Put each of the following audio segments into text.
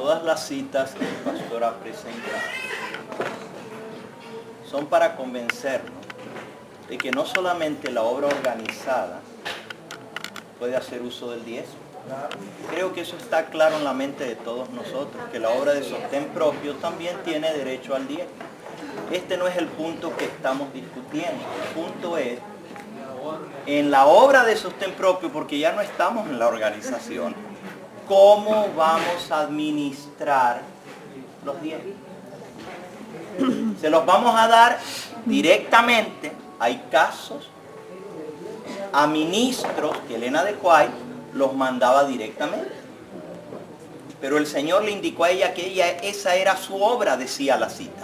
Todas las citas que el pastor ha presentado son para convencernos de que no solamente la obra organizada puede hacer uso del diezmo. Creo que eso está claro en la mente de todos nosotros, que la obra de sostén propio también tiene derecho al diezmo. Este no es el punto que estamos discutiendo. El punto es, en la obra de sostén propio, porque ya no estamos en la organización, ¿cómo vamos a administrar los diezmos? Se los vamos a dar directamente. Hay casos a ministros que Elena de White los mandaba directamente. Pero el Señor le indicó a ella que esa era su obra, decía la cita.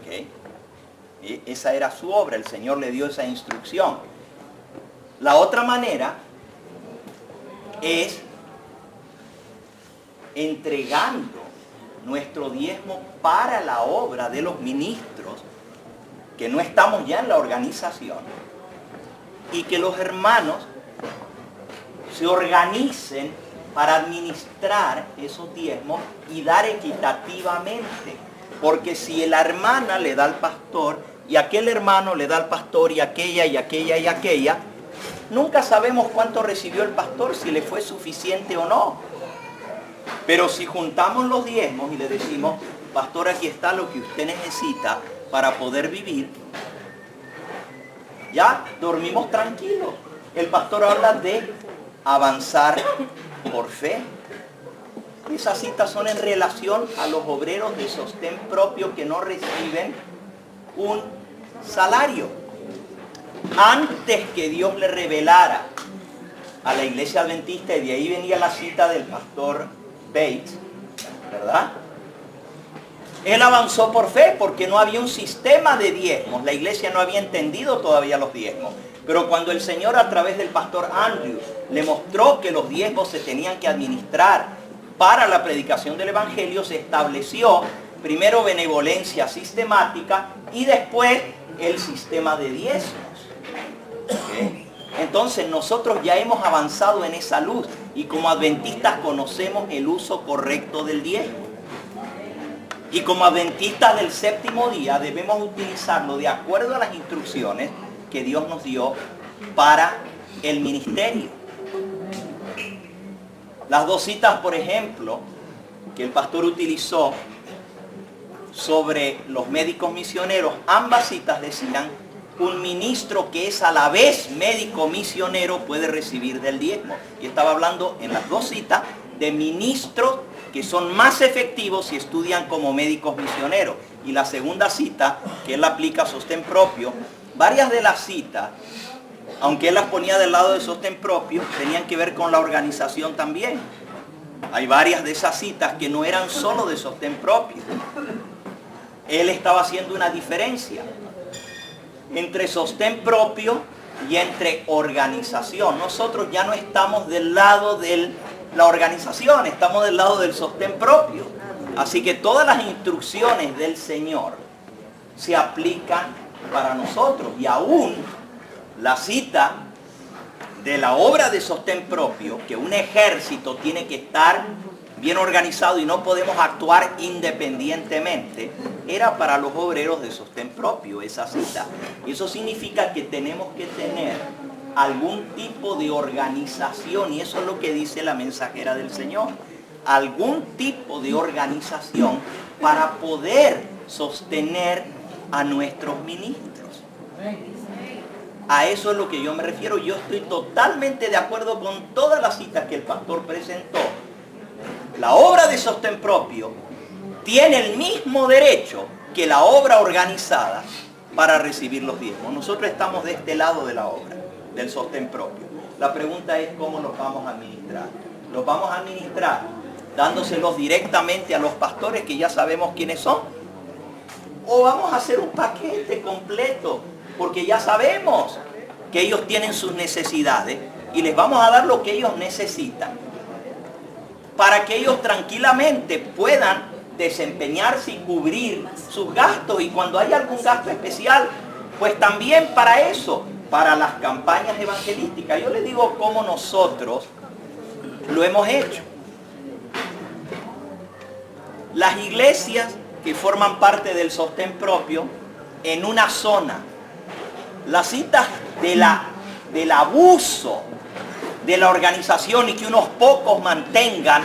¿Okay? Esa era su obra, el Señor le dio esa instrucción. La otra manera es entregando nuestro diezmo para la obra de los ministros, que no estamos ya en la organización, y que los hermanos se organicen para administrar esos diezmos y dar equitativamente. Porque si la hermana le da al pastor, y aquel hermano le da al pastor, y aquella, y aquella, y aquella, nunca sabemos cuánto recibió el pastor, si le fue suficiente o no. Pero si juntamos los diezmos y le decimos, pastor, aquí está lo que usted necesita para poder vivir, ya dormimos tranquilos. El pastor habla de avanzar por fe. Esas citas son en relación a los obreros de sostén propio que no reciben un salario. Antes que Dios le revelara a la iglesia adventista, y de ahí venía la cita del pastor Bates, ¿verdad? Él avanzó por fe porque no había un sistema de diezmos. La iglesia no había entendido todavía los diezmos. Pero cuando el Señor, a través del pastor Andrew, le mostró que los diezmos se tenían que administrar para la predicación del Evangelio, se estableció primero benevolencia sistemática y después el sistema de diezmos. ¿Okay? Entonces nosotros ya hemos avanzado en esa luz y como adventistas conocemos el uso correcto del diezmo. Y como adventistas del séptimo día debemos utilizarlo de acuerdo a las instrucciones que Dios nos dio para el ministerio. Las dos citas, por ejemplo, que el pastor utilizó sobre los médicos misioneros, ambas citas decían, un ministro que es a la vez médico misionero puede recibir del diezmo. Y estaba hablando en las dos citas de ministros que son más efectivos si estudian como médicos misioneros. Y la segunda cita, que él aplica a sostén propio, varias de las citas, aunque él las ponía del lado de sostén propio, tenían que ver con la organización también. Hay varias de esas citas que no eran solo de sostén propio. Él estaba haciendo una diferencia entre sostén propio y entre organización. Nosotros ya no estamos del lado de la organización, estamos del lado del sostén propio. Así que todas las instrucciones del Señor se aplican para nosotros. Y aún la cita de la obra de sostén propio, que un ejército tiene que estar bien organizado y no podemos actuar independientemente, era para los obreros de sostén propio esa cita. Y eso significa que tenemos que tener algún tipo de organización, y eso es lo que dice la mensajera del Señor. Algún tipo de organización para poder sostener a nuestros ministros. A eso es lo que yo me refiero. Yo estoy totalmente de acuerdo con todas las citas que el pastor presentó. La obra de sostén propio tiene el mismo derecho que la obra organizada para recibir los diezmos. Nosotros estamos de este lado de la obra, del sostén propio. La pregunta es cómo los vamos a administrar. ¿Los vamos a administrar dándoselos directamente a los pastores que ya sabemos quiénes son? ¿O vamos a hacer un paquete completo? Porque ya sabemos que ellos tienen sus necesidades y les vamos a dar lo que ellos necesitan para que ellos tranquilamente puedan desempeñarse y cubrir sus gastos. Y cuando hay algún gasto especial, pues también para eso, para las campañas evangelísticas. Yo les digo cómo nosotros lo hemos hecho. Las iglesias que forman parte del sostén propio en una zona, las citas del abuso de la organización y que unos pocos mantengan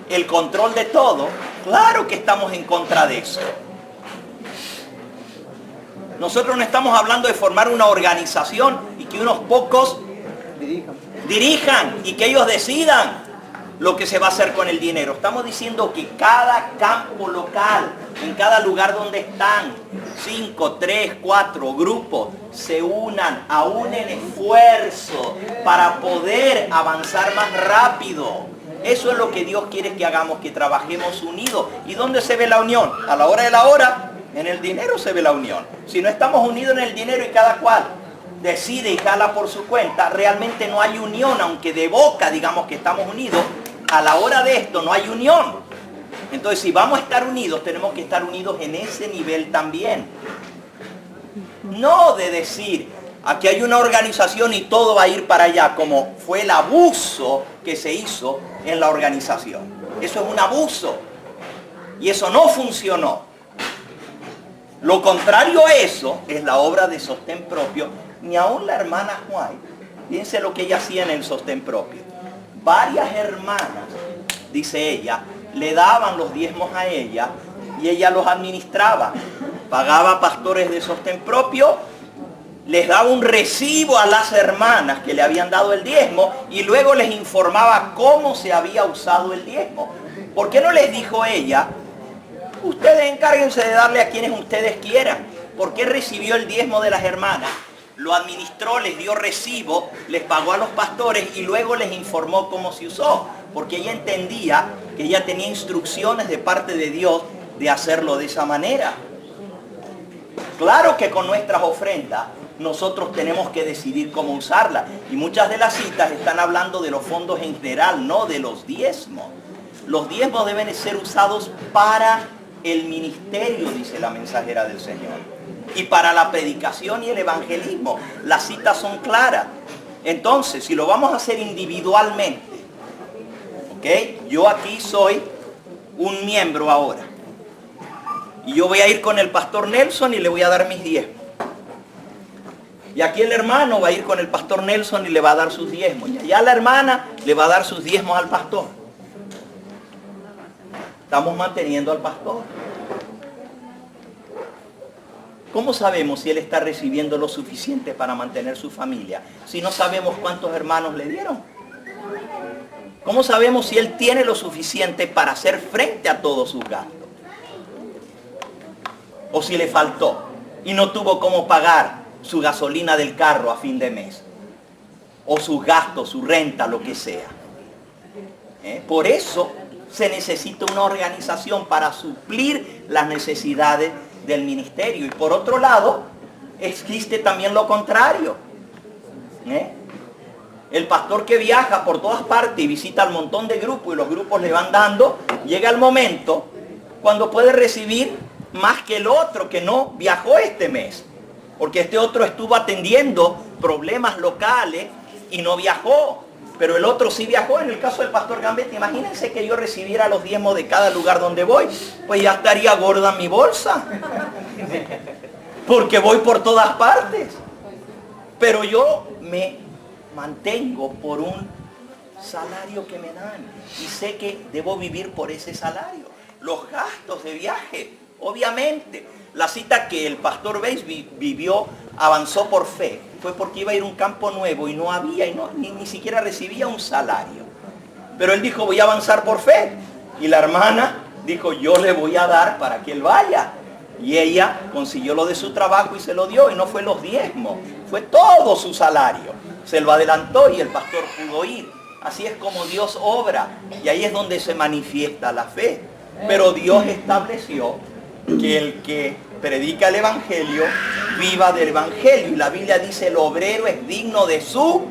el control de todo, claro que estamos en contra de eso. Nosotros no estamos hablando de formar una organización y que unos pocos dirijan y que ellos decidan lo que se va a hacer con el dinero. Estamos diciendo que cada campo local, en cada lugar donde están 5, 3, 4 grupos, se unan, aúnen esfuerzo para poder avanzar más rápido. Eso es lo que Dios quiere que hagamos, que trabajemos unidos. ¿Y dónde se ve la unión? A la hora de la hora, en el dinero se ve la unión. Si no estamos unidos en el dinero y cada cual decide y jala por su cuenta, realmente no hay unión, aunque de boca digamos que estamos unidos. A la hora de esto no hay unión. Entonces, si vamos a estar unidos, tenemos que estar unidos en ese nivel también. No de decir, aquí hay una organización y todo va a ir para allá, como fue el abuso que se hizo en la organización. Eso es un abuso. Y eso no funcionó. Lo contrario a eso es la obra de sostén propio. Ni aún la hermana White, fíjense lo que ella hacía en el sostén propio. Varias hermanas, dice ella, le daban los diezmos a ella y ella los administraba. Pagaba pastores de sostén propio, les daba un recibo a las hermanas que le habían dado el diezmo y luego les informaba cómo se había usado el diezmo. ¿Por qué no les dijo ella, ustedes encárguense de darle a quienes ustedes quieran? ¿Por qué recibió el diezmo de las hermanas? Lo administró, les dio recibo, les pagó a los pastores y luego les informó cómo se usó. Porque ella entendía que ella tenía instrucciones de parte de Dios de hacerlo de esa manera. Claro que con nuestras ofrendas nosotros tenemos que decidir cómo usarlas. Y muchas de las citas están hablando de los fondos en general, no de los diezmos. Los diezmos deben ser usados para el ministerio, dice la mensajera del Señor. Y para la predicación y el evangelismo. Las citas son claras. Entonces, si lo vamos a hacer individualmente, ¿ok? Yo aquí soy un miembro ahora. Y yo voy a ir con el pastor Nelson y le voy a dar mis diezmos. Y aquí el hermano va a ir con el pastor Nelson y le va a dar sus diezmos. Y allá la hermana le va a dar sus diezmos al pastor. Estamos manteniendo al pastor. ¿Cómo sabemos si él está recibiendo lo suficiente para mantener su familia si no sabemos cuántos hermanos le dieron? ¿Cómo sabemos si él tiene lo suficiente para hacer frente a todos sus gastos? O si le faltó y no tuvo cómo pagar su gasolina del carro a fin de mes. O sus gastos, su renta, lo que sea. Por eso se necesita una organización para suplir las necesidades del ministerio. Y por otro lado, existe también lo contrario. El pastor que viaja por todas partes y visita al montón de grupos y los grupos le van dando, llega el momento cuando puede recibir más que el otro que no viajó este mes. Porque este otro estuvo atendiendo problemas locales y no viajó. Pero el otro sí viajó. En el caso del pastor Gambetta, imagínense que yo recibiera los diezmos de cada lugar donde voy. Pues ya estaría gorda mi bolsa. Porque voy por todas partes. Pero yo me mantengo por un salario que me dan. Y sé que debo vivir por ese salario. Los gastos de viaje, obviamente. La cita que el pastor Bates vivió, avanzó por fe, fue porque iba a ir a un campo nuevo y no había, y ni siquiera recibía un salario. Pero él dijo, voy a avanzar por fe. Y la hermana dijo, yo le voy a dar para que él vaya. Y ella consiguió lo de su trabajo y se lo dio. Y no fue los diezmos, fue todo su salario. Se lo adelantó y el pastor pudo ir. Así es como Dios obra. Y ahí es donde se manifiesta la fe. Pero Dios estableció que el que predica el evangelio viva del evangelio. Y la Biblia dice, el obrero es digno de su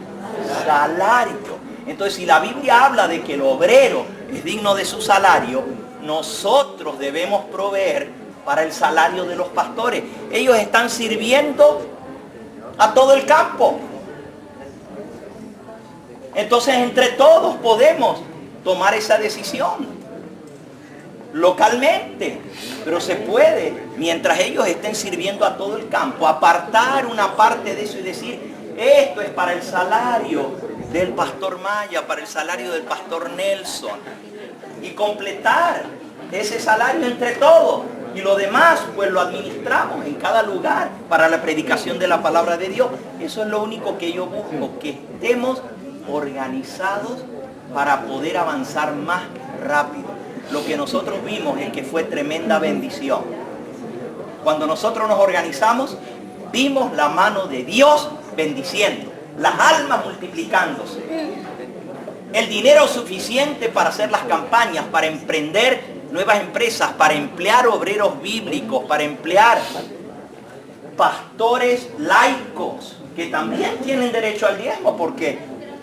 salario. Entonces, si la Biblia habla de que el obrero es digno de su salario, nosotros debemos proveer para el salario de los pastores. Ellos están sirviendo a todo el campo. Entonces, entre todos podemos tomar esa decisión. localmente, pero se puede, mientras ellos estén sirviendo a todo el campo, apartar una parte de eso y decir, esto es para el salario del pastor Maya, para el salario del pastor Nelson, y completar ese salario entre todos, y lo demás pues lo administramos en cada lugar para la predicación de la palabra de Dios. Eso es lo único que yo busco, que estemos organizados para poder avanzar más rápido. Lo que nosotros vimos es que fue tremenda bendición. Cuando nosotros nos organizamos, vimos la mano de Dios bendiciendo, las almas multiplicándose, el dinero suficiente para hacer las campañas, para emprender nuevas empresas, para emplear obreros bíblicos, para emplear pastores laicos, que también tienen derecho al diezmo, porque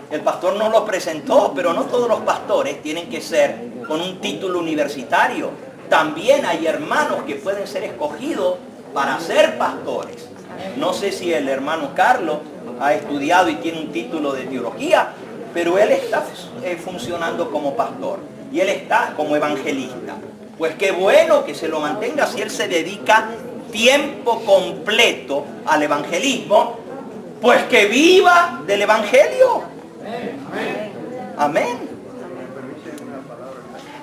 el pastor nos los presentó, pero no todos los pastores tienen que ser con un título universitario. También hay hermanos que pueden ser escogidos para ser pastores. No sé si el hermano Carlos ha estudiado y tiene un título de teología, pero él está funcionando como pastor y él está como evangelista. Pues qué bueno que se lo mantenga si él se dedica tiempo completo al evangelismo, pues que viva del evangelio. Amén.